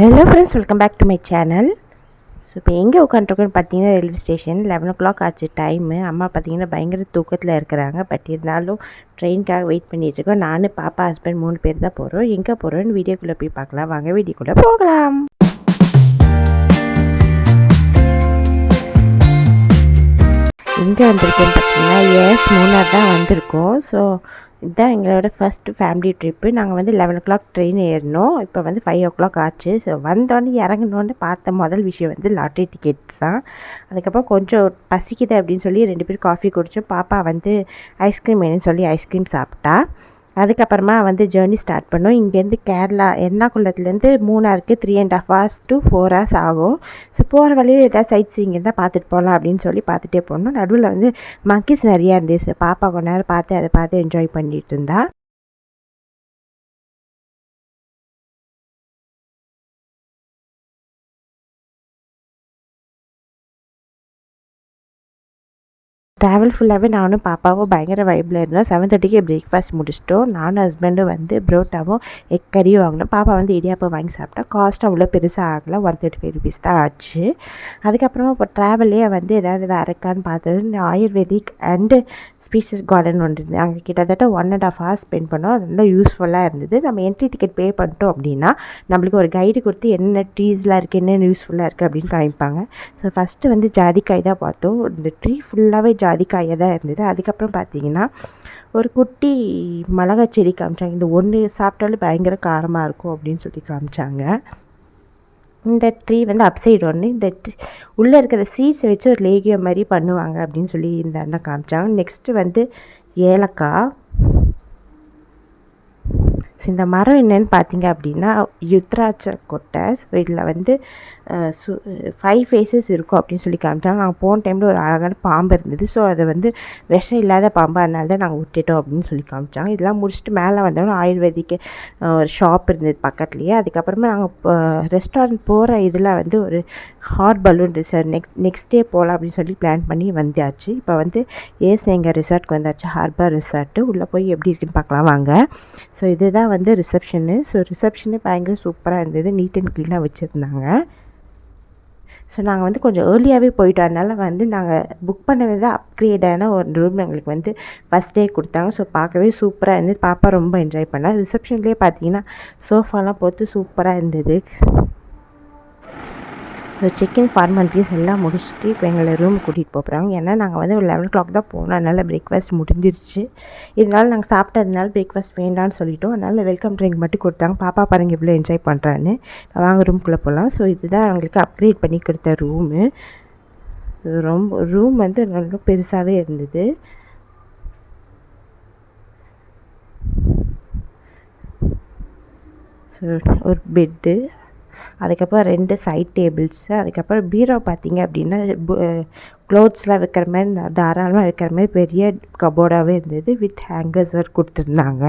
Hello friends, welcome back to my channel. So இப்போ எங்கே உட்காந்துருக்கோன்னு பார்த்தீங்கன்னா ரயில்வே ஸ்டேஷன் 11 o'clock ஆச்சு டைமு. அம்மா பார்த்தீங்கன்னா பயங்கர தூக்கத்தில் இருக்கிறாங்க. பட் இருந்தாலும் ட்ரெயினுக்காக வெயிட் பண்ணிகிட்ருக்கோம். நான், பாப்பா, ஹஸ்பண்ட் 3 பேர் தான் போகிறோம். எங்கே போகிறோன்னு வீடியோக்குள்ளே போய் பார்க்கலாம். வாங்க வீடியோக்குள்ளே போகலாம். எங்கே வந்திருக்கோன்னு பார்த்தீங்கன்னா மூணார் தான் வந்திருக்கோம். ஸோ இதுதான் எங்களோட ஃபஸ்ட்டு ஃபேமிலி ட்ரிப்பு. நாங்கள் வந்து 11 o'clock ட்ரெயின் ஏறினோம். இப்போ வந்து 5 o'clock ஆச்சு. ஸோ வந்தோடனே இறங்கினோன்னு பார்த்த முதல் விஷயம் வந்து லாட்ரி டிக்கெட்ஸ் தான். அதுக்கப்புறம் கொஞ்சம் பசிக்குது அப்படின்னு சொல்லி 2 பேர் காஃபி குடித்தோம். பாப்பா வந்து ஐஸ்கிரீம் வேணும்னு சொல்லி ஐஸ்கிரீம் சாப்பிட்டா. அதுக்கப்புறமா வந்து ஜேர்னி ஸ்டார்ட் பண்ணோம். இங்கேருந்து கேரளா எர்ணாகுளத்துலேருந்து மூணாருக்கு 3.5 hours to 4 hours ஆகும். ஸோ போகிற வழியில் ஏதாவது சைட் சீயிங் இருந்தால் பார்த்துட்டு போகலாம் அப்படின்னு சொல்லி பார்த்துட்டே போனோம். நடுவில் வந்து மங்கீஸ் நிறையா இருந்துச்சு. பாப்பா கொஞ்ச நேரம் அதை பார்த்து என்ஜாய் பண்ணிகிட்டு இருந்தா. ட்ராவல் ஃபுல்லாகவே நானும் பாப்பாவும் பயங்கர வைப்பில் இருந்தோம். 7:30க்கு பிரேக்ஃபாஸ்ட் முடிச்சிட்டோம். நானும் ஹஸ்பண்டும் வந்து புரோட்டாவும் எக் கறியும் வாங்கினோம். பாப்பா வந்து இடியாப்பம் வாங்கி சாப்பிட்டா. காஸ்ட் அவ்வளோ பெருசாக ஆகலை, 135 rupees தான் ஆச்சு. அதுக்கப்புறமா இப்போ ட்ராவல்லே வந்து ஏதாவது வேறு இருக்கான்னு பார்த்தது ஆயுர்வேதிக் அண்டு ஸ்பீஷஸ் கார்டன் ஒன்று இருந்தது. அங்கே கிட்டத்தட்ட 1.5 hours ஸ்பெண்ட் பண்ணோம். அது நல்லா யூஸ்ஃபுல்லாக இருந்தது. நம்ம என்ட்ரி டிக்கெட் பே பண்ணிட்டோம் அப்படின்னா நம்மளுக்கு ஒரு கைடு கொடுத்து என்னென்ன ட்ரீஸ்லாம் இருக்குது, என்னென்ன யூஸ்ஃபுல்லாக இருக்குது அப்படின்னு காமிப்பாங்க. ஸோ ஃபஸ்ட்டு வந்து ஜாதிக்காய் தான் பார்த்தோம். இந்த ட்ரீ ஃபுல்லாகவே ஜாதிக்காயாக தான் இருந்தது. அதுக்கப்புறம் பார்த்தீங்கன்னா ஒரு குட்டி மிளகா செடி காமிச்சாங்க. இந்த ஒன்று சாப்பிட்டாலும் பயங்கர காரமாக இருக்கும் அப்படின்னு சொல்லி காமிச்சாங்க. இந்த ட்ரீ வந்து அப்சைடு ஒன்று. இந்த உள்ளே இருக்கிற சீட்ஸை வச்சு ஒரு லேகியம் மாதிரி பண்ணுவாங்க அப்படின்னு சொல்லி இந்த அண்ணன் காமிச்சாங்க. நெக்ஸ்ட்டு வந்து ஏலக்காய். இந்த மரம் என்னென்னு பார்த்தீங்க அப்படின்னா யுத்ராட்ச கொட்டை. இதில் வந்து 5 faces இருக்கும் அப்படின்னு சொல்லி காமிச்சாங்க. நாங்கள் போன டைமில் ஒரு அழகான பாம்பு இருந்தது. ஸோ அதை வந்து விஷம் இல்லாத பாம்பு, அதனால தான் நாங்கள் விட்டுட்டோம் அப்படின்னு சொல்லி காமிச்சாங்க. இதெல்லாம் முடிச்சுட்டு மேலே வந்தோம்னா ஆயுர்வேதிக்கு ஒரு ஷாப் இருந்தது பக்கத்துலேயே. அதுக்கப்புறமா நாங்கள் ரெஸ்டாரண்ட் போகிற இதில் வந்து ஒரு hot balloon resort next day போகலாம் அப்படின்னு சொல்லி பிளான் பண்ணி வந்தாச்சு. இப்போ வந்து எங்கள் ரிசார்ட்க்கு வந்தாச்சு, ஹார்பர் ரிசார்ட்டு. உள்ளே போய் எப்படி இருக்குன்னு பார்க்கலாம் வாங்க. ஸோ இதுதான் வந்து ரிசப்ஷனு. ஸோ ரிசப்ஷனு பயங்கர சூப்பராக இருந்தது, நீட் அண்ட் க்ளீனாக வச்சுருந்தாங்க. ஸோ நாங்கள் வந்து கொஞ்சம் ஏர்லியாகவே போயிட்டோம். அதனால் வந்து நாங்கள் புக் பண்ணது அப்கிரேடான ஒரு ரூம் எங்களுக்கு வந்து ஃபஸ்ட் டே கொடுத்தாங்க. ஸோ பார்க்கவே சூப்பராக இருந்தது. பாப்பா ரொம்ப என்ஜாய் பண்ணால். ரிசப்ஷன்லேயே பார்த்தீங்கன்னா சோஃபாலாம் போட்டு சூப்பராக இருந்தது. ஸோ செக்இன் ஃபார்மாலிட்டிஸ் எல்லாம் முடிச்சுட்டு இப்போ எங்களை ரூம் கூட்டிகிட்டு போகிறாங்க. ஏன்னா நாங்கள் வந்து ஒரு 11 o'clock தான் போனோம். அதனால் பிரேக்ஃபாஸ்ட் முடிஞ்சிருச்சு. இதனால் நாங்கள் சாப்பிட்டதுனால பிரேக்ஃபாஸ்ட் வேண்டான்னு சொல்லிட்டோம். அதனால் வெல்கம் ட்ரிங்க் மட்டும் கொடுத்தாங்க. பாப்பா பாருங்கள் எவ்வளோ என்ஜாய் பண்ணுறான்னு. வாங்க ரூம்குள்ளே போகலாம். ஸோ இதுதான் அவங்களுக்கு அப்கிரேட் பண்ணி கொடுத்த ரூமு. ரூம் வந்து ரொம்ப பெருசாகவே இருந்தது. ஸோ ஒரு பெட்டு, அதுக்கப்புறம் 2 சைட் டேபிள்ஸு, அதுக்கப்புறம் பீரோ பார்த்தீங்க அப்படின்னா க்ளோத்ஸ்லாம் வைக்கிற மாதிரி தாராளமாக வைக்கிற மாதிரி பெரிய கபோர்டாகவே இருந்தது. வித் ஹேங்கர்ஸ் ஒர்க் கொடுத்துருந்தாங்க.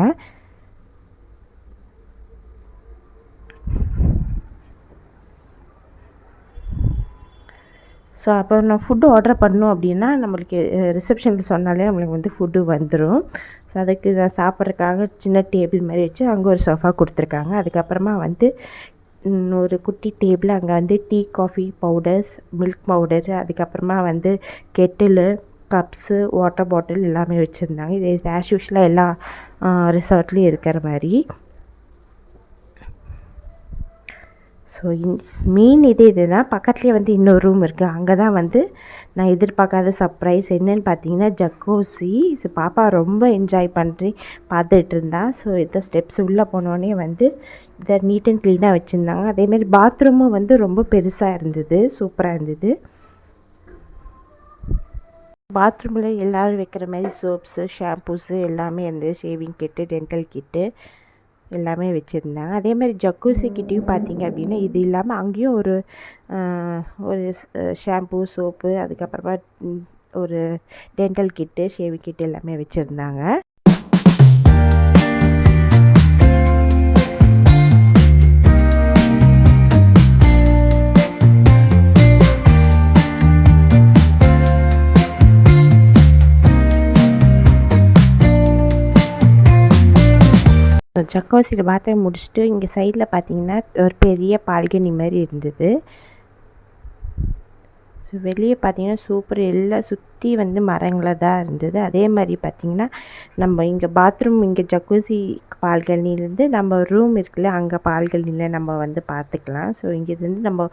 ஸோ அப்போ நான் ஃபுட்டு ஆர்டர் பண்ணோம் அப்படின்னா நம்மளுக்கு ரிசப்ஷனுக்கு சொன்னாலே நம்மளுக்கு வந்து ஃபுட்டு வந்துடும். ஸோ அதுக்கு நான் சாப்பிட்றதுக்காக சின்ன டேபிள் மாதிரி வச்சு அங்கே ஒரு சோஃபா கொடுத்துருக்காங்க. அதுக்கப்புறமா வந்து ஒரு குட்டி டேபிள், அங்கே வந்து tea coffee powders, milk powder, அதுக்கப்புறமா வந்து கெட்டிலு, கப்ஸு, வாட்டர் பாட்டில் எல்லாமே வச்சுருந்தாங்க. இது ஆஸ் யூஷுவலாக எல்லா ரிசார்ட்லேயும் இருக்கிற மாதிரி. ஸோ மெயின் இதுதான். பக்கத்துலேயே வந்து இன்னொரு ரூம் இருக்குது. அங்கே தான் வந்து நான் எதிர்பார்க்காத சர்ப்ரைஸ் என்னென்னு பார்த்தீங்கன்னா ஜக்கூசி. ஸோ பாப்பா ரொம்ப என்ஜாய் பண்ணி பார்த்துட்டு இருந்தா. ஸோ இந்த ஸ்டெப்ஸ் உள்ளே போனோடனே வந்து இதை நீட் அண்ட் க்ளீனாக வச்சுருந்தாங்க. அதேமாரி பாத்ரூமும் வந்து ரொம்ப பெருசாக இருந்தது, சூப்பராக இருந்தது. பாத்ரூமில் எல்லோரும் வைக்கிற மாதிரி சோப்ஸு, ஷாம்பூஸு எல்லாமே இருந்தது. ஷேவிங் கிட்டு, டென்டல் கிட்டு எல்லாமே வச்சுருந்தாங்க. அதேமாதிரி ஜக்கூசி கிட்டேயும் பார்த்தீங்க அப்படின்னா இது இல்லாமல் அங்கேயும் ஒரு ஷாம்பூ, சோப்பு, அதுக்கப்புறமா ஒரு டென்டல் கிட்டு, ஷேவிங் கிட்டு எல்லாமே வச்சுருந்தாங்க. ஜக்கோசியில் பாத்ரூம் முடிச்சுட்டு இங்கே சைடில் பார்த்தீங்கன்னா ஒரு பெரிய பால்கனி மாதிரி இருந்தது. வெளியே பார்த்தீங்கன்னா சூப்பர், எல்லாம் சுற்றி வந்து மரங்களாக தான் இருந்தது. அதே மாதிரி பார்த்தீங்கன்னா நம்ம இங்கே பாத்ரூம், இங்கே ஜக்கூசி பால்கனிலேருந்து நம்ம ரூம் இருக்குல்ல, அங்கே பால்கனியில் நம்ம வந்து பார்த்துக்கலாம். ஸோ இங்கேருந்து நம்ம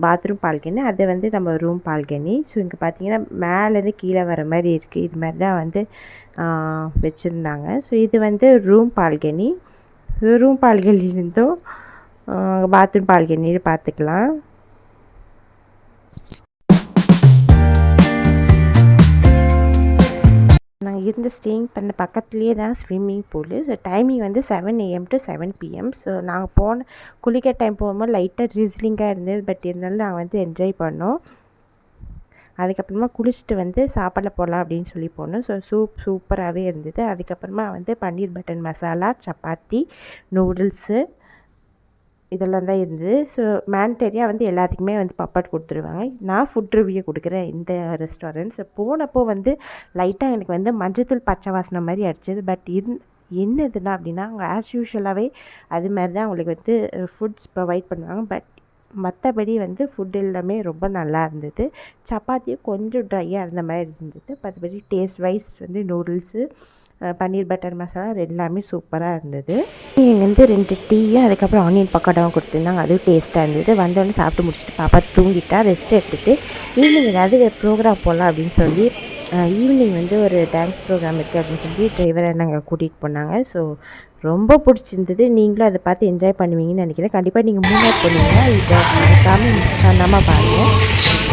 பாத்ரூம் பால்கனி, அதை வந்து நம்ம ரூம் பால்கனி. ஸோ இங்கே பார்த்தீங்கன்னா மேலேருந்து கீழே வர மாதிரி இருக்குது. இது மாதிரி தான் வந்து வச்சுருந்தாங்க. ஸோ இது வந்து ரூம் பால்கனி. ரூம் பால்கனிலேருந்தும் பாத்ரூம் பால்கனியில் பார்த்துக்கலாம். நாங்கள் இருந்த ஸ்டேயிங் பண்ண பக்கத்துலேயே தான் ஸ்விம்மிங் பூலு. ஸோ டைமிங் வந்து 7 AM to 7 PM. ஸோ நாங்கள் குளிக்கிற டைம் போகும்போது லைட்டாக ட்ரிஸ்லிங்காக இருந்தது. பட் இருந்தாலும் நாங்கள் வந்து என்ஜாய் பண்ணோம். அதுக்கப்புறமா குளிச்சுட்டு வந்து சாப்பாடில் போகலாம் அப்படின்னு சொல்லி போனோம். ஸோ சூப்பராகவே இருந்தது. அதுக்கப்புறமா வந்து பன்னீர் பட்டர் மசாலா, சப்பாத்தி, நூடுல்ஸு இதெல்லாம் தான் இருந்தது. ஸோ மேண்டரியாக வந்து எல்லாத்துக்குமே வந்து பப்பாட் கொடுத்துருவாங்க. நான் ஃபுட் ரிவ்யூ கொடுக்குறேன் இந்த ரெஸ்டாரண்ட்ஸ். போனப்போ வந்து லைட்டாக எனக்கு வந்து மஞ்சத்தூள் பச்சை வாசனை மாதிரி அடிச்சது. பட் என்னதுன்னா அப்படின்னா அவங்க ஆஸ் யூஷுவலாகவே அது மாதிரி தான் அவங்களுக்கு வந்து ஃபுட்ஸ் ப்ரொவைட் பண்ணுவாங்க. பட் மற்றபடி வந்து ஃபுட் எல்லாமே ரொம்ப நல்லா இருந்தது. சப்பாத்தியும் கொஞ்சம் ட்ரையாக இருந்த மாதிரி இருந்தது. மற்றபடி டேஸ்ட் வைஸ் வந்து நூடுல்ஸு, பன்னீர் பட்டர் மசாலா எல்லாமே சூப்பராக இருந்தது. இங்கே வந்து 2 டீயும் அதுக்கப்புறம் ஆனியன் பக்கோடாவும் கொடுத்துருந்தாங்க. அதுவும் டேஸ்ட்டாக இருந்தது. வந்தோடனே சாப்பிட்டு முடிச்சுட்டு பாப்பா தூங்கிட்டா. ரெஸ்ட் எடுத்துகிட்டு ஈவினிங் ஏதாவது ப்ரோக்ராம் போகலாம் அப்படின்னு சொல்லி ஈவினிங் வந்து ஒரு டான்ஸ் ப்ரோக்ராம் இருக்குது அப்படின்னு சொல்லி டிரைவரை நாங்கள் கூட்டிகிட்டு போனாங்க. ஸோ ரொம்ப பிடிச்சிருந்தது. நீங்களும் அதை பார்த்து என்ஜாய் பண்ணுவீங்கன்னு நினைக்கிறேன். கண்டிப்பாக நீங்கள் மூணாவது போனீங்கன்னா இதை மறக்காமல் மிஸ் பண்ணாமல் பாருங்கள்.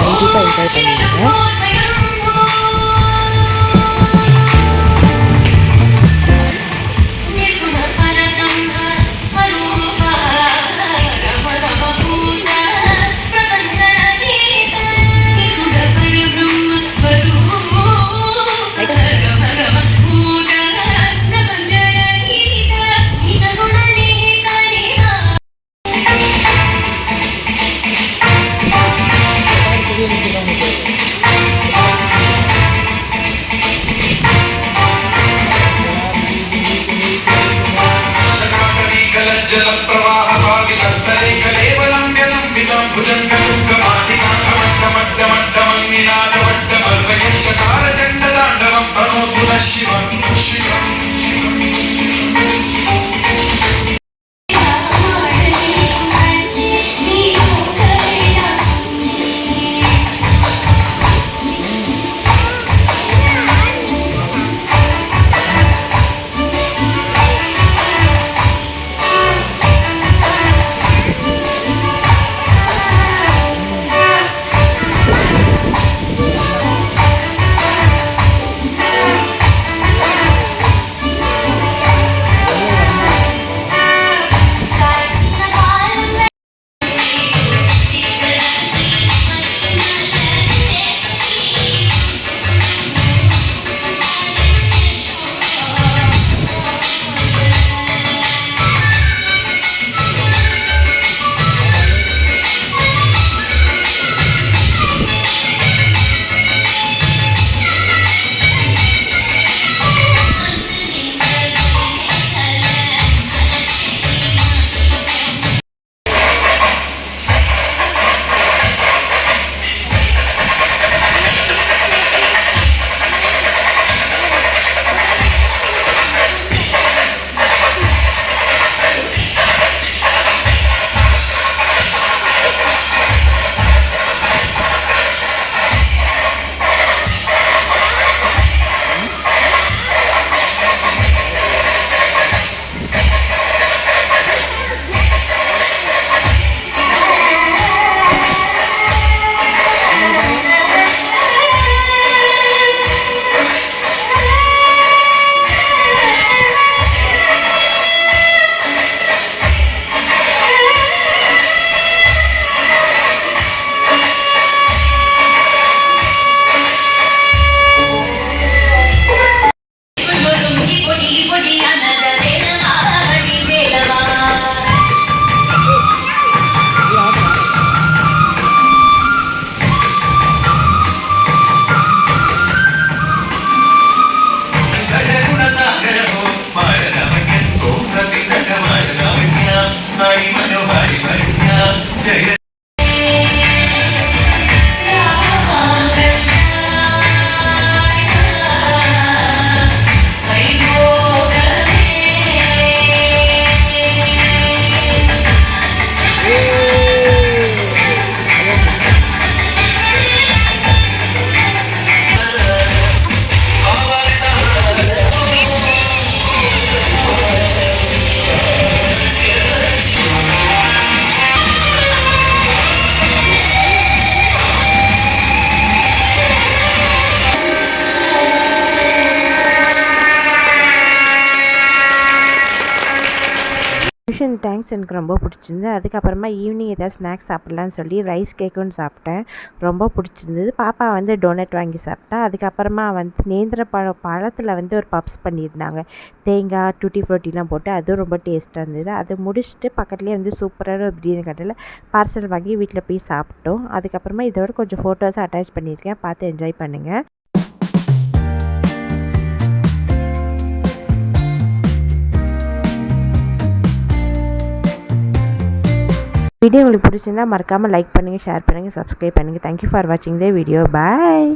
கண்டிப்பாக என்ஜாய் பண்ணுவீங்க. ஃபியூஷன் தேங்க்ஸ் எனக்கு ரொம்ப பிடிச்சிருந்தது. அதுக்கப்புறமா ஈவினிங் ஏதாவது ஸ்நாக்ஸ் சாப்பிட்லான்னு சொல்லி ரைஸ் கேக்கும் சாப்பிட்டேன். ரொம்ப பிடிச்சிருந்தது. பாப்பா வந்து டோனட் வாங்கி சாப்பிட்டா. அதுக்கப்புறமா வந்து நேந்திர பழத்தில் வந்து ஒரு பப்ஸ் பண்ணியிருந்தாங்க. தேங்காய், டூட்டி ஃப்ரூட்டிலாம் போட்டு அதுவும் ரொம்ப டேஸ்ட்டாக இருந்தது. அது முடிச்சுட்டு பக்கத்துலேயே வந்து சூப்பரான ஒரு பிரியாணி கடையில் பார்சல் வாங்கி வீட்டில் போய் சாப்பிட்டோம். அதுக்கப்புறமா இதோட கொஞ்சம் ஃபோட்டோஸை அட்டாச் பண்ணியிருக்கேன். பார்த்து என்ஜாய் பண்ணுங்கள். வீடியோ உங்களுக்கு பிடிச்சிருந்தா மறக்காமல் லைக் பண்ணுங்கள், ஷேர் பண்ணுங்கள், சப்ஸ்கிரைப் பண்ணுங்கள். தேங்க்யூ ஃபார் வாட்சிங் த வீடியோ. பாய்.